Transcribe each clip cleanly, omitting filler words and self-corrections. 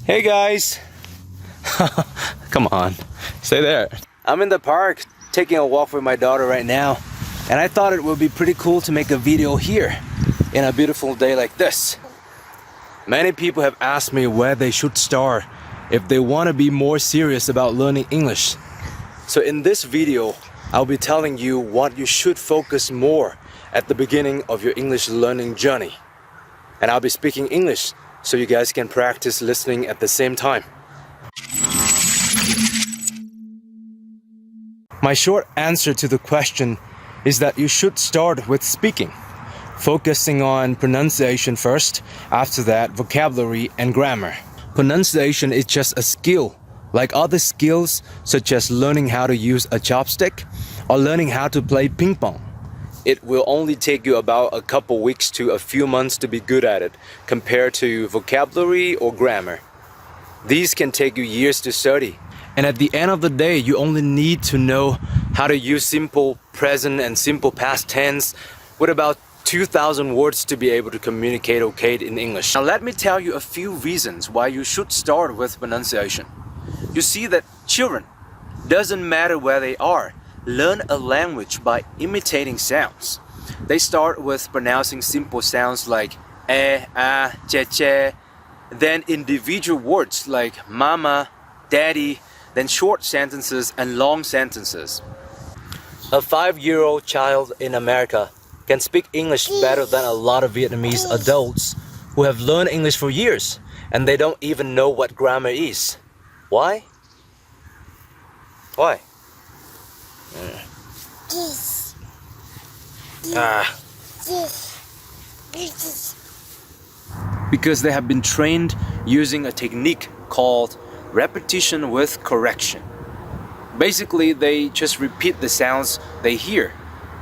Hey guys! Come on, stay there. I'm in the park taking a walk with my daughter right now, and I thought it would be pretty cool to make a video here in a beautiful day like this. Many people have asked me where they should start if they want to be more serious about learning English. So in this video, I'll be telling you what you should focus more at the beginning of your English learning journey. And I'll be speaking English so you guys can practice listening at the same time. My short answer to the question is that you should start with speaking, focusing on pronunciation first, after that vocabulary and grammar. Pronunciation is just a skill, like other skills such as learning how to use a chopstick or learning how to play ping pong. It will only take you about a couple weeks to a few months to be good at it, compared to vocabulary or grammar. These can take you years to study. And at the end of the day, you only need to know how to use simple present and simple past tense with about 2,000 words to be able to communicate okay in English. Now let me tell you a few reasons why you should start with pronunciation. You see that children, doesn't matter where they are, learn a language by imitating sounds. They start with pronouncing simple sounds like che, then individual words like mama, daddy, then short sentences and long sentences. A 5-year-old child in America can speak English better than a lot of Vietnamese adults who have learned English for years and they don't even know what grammar is. Why? Why? Because they have been trained using a technique called repetition with correction. Basically, they just repeat the sounds they hear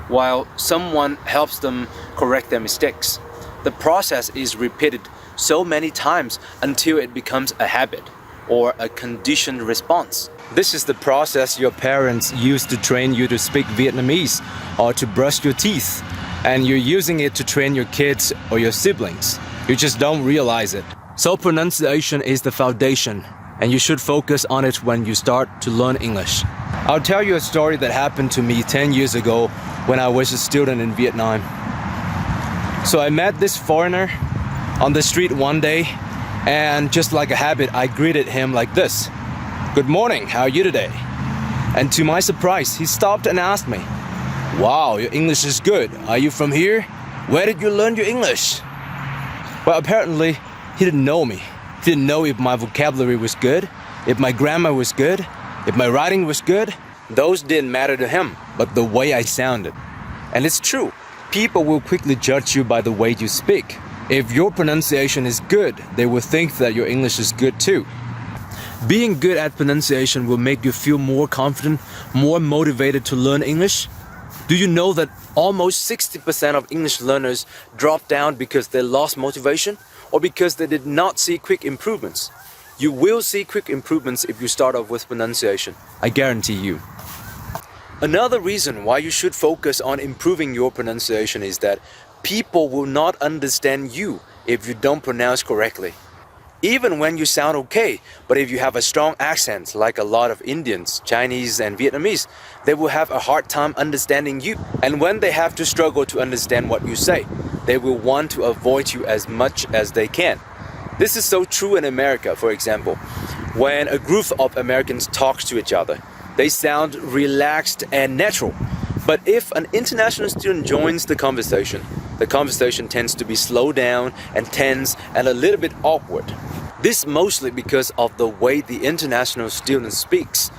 while someone helps them correct their mistakes. The process is repeated so many times until it becomes a habit or a conditioned response. This is the process your parents use to train you to speak Vietnamese or to brush your teeth, and you're using it to train your kids or your siblings. You just don't realize it. So pronunciation is the foundation, and you should focus on it when you start to learn English. I'll tell you a story that happened to me 10 years ago when I was a student in Vietnam. So I met this foreigner on the street one day, and just like a habit, I greeted him like this. Good morning, how are you today? And to my surprise, he stopped and asked me, wow, your English is good. Are you from here? Where did you learn your English? Well, apparently, he didn't know me. He didn't know if my vocabulary was good, if my grammar was good, if my writing was good. Those didn't matter to him, but the way I sounded. And it's true, people will quickly judge you by the way you speak. If your pronunciation is good, they will think that your English is good too. Being good at pronunciation will make you feel more confident, more motivated to learn English. Do you know that almost 60% of English learners drop down because they lost motivation or because they did not see quick improvements? You will see quick improvements if you start off with pronunciation. I guarantee you. Another reason why you should focus on improving your pronunciation is that people will not understand you if you don't pronounce correctly. Even when you sound okay, but if you have a strong accent like a lot of Indians, Chinese and Vietnamese, they will have a hard time understanding you. And when they have to struggle to understand what you say, they will want to avoid you as much as they can. This is so true in America, for example. When a group of Americans talks to each other, they sound relaxed and natural. But if an international student joins the conversation tends to be slowed down and tense and a little bit awkward. This mostly because of the way the international student speaks.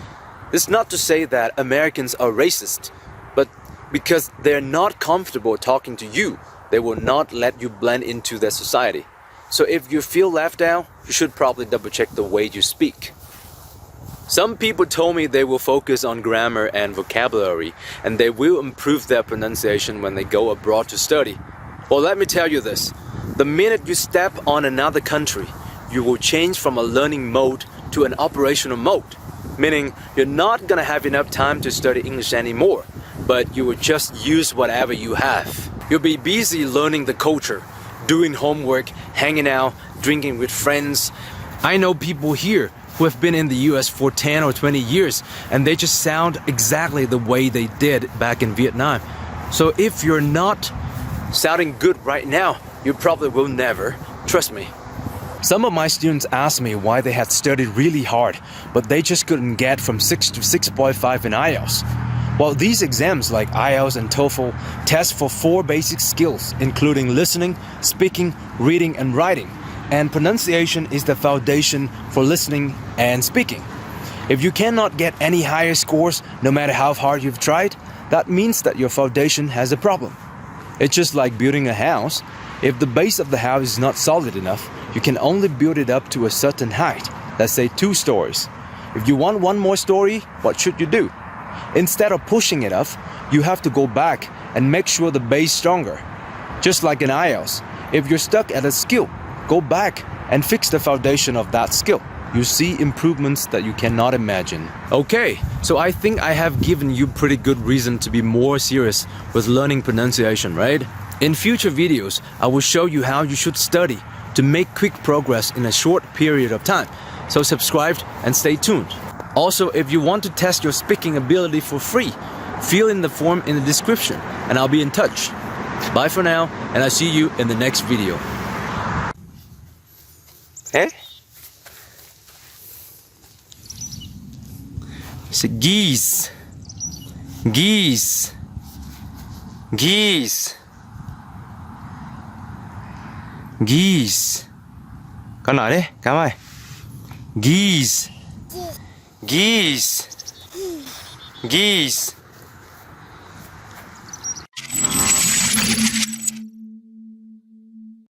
It's not to say that Americans are racist, but because they're not comfortable talking to you, they will not let you blend into their society. So if you feel left out, you should probably double check the way you speak. Some people told me they will focus on grammar and vocabulary, and they will improve their pronunciation when they go abroad to study. Well, let me tell you this. The minute you step on another country, you will change from a learning mode to an operational mode. Meaning, you're not gonna have enough time to study English anymore, but you will just use whatever you have. You'll be busy learning the culture, doing homework, hanging out, drinking with friends, I know people here who have been in the US for 10 or 20 years and they just sound exactly the way they did back in Vietnam. So if you're not sounding good right now, you probably will never. Trust me. Some of my students asked me why they had studied really hard, but they just couldn't get from 6 to 6.5 in IELTS. Well, these exams like IELTS and TOEFL test for 4 basic skills, including listening, speaking, reading, and writing. And pronunciation is the foundation for listening and speaking. If you cannot get any higher scores, no matter how hard you've tried, that means that your foundation has a problem. It's just like building a house. If the base of the house is not solid enough, you can only build it up to a certain height, let's say 2 stories. If you want 1 more story, what should you do? Instead of pushing it up, you have to go back and make sure the base is stronger. Just like in IELTS, if you're stuck at a skill, go back and fix the foundation of that skill. You see improvements that you cannot imagine. Okay, so I think I have given you pretty good reason to be more serious with learning pronunciation, right? In future videos, I will show you how you should study to make quick progress in a short period of time. So subscribe and stay tuned. Also, if you want to test your speaking ability for free, fill in the form in the description and I'll be in touch. Bye for now, and I'll see you in the next video. Hey? It's geese. Geese. Geese. Geese. Con nói đi, Cam ơi. Geese. Geese. Geese.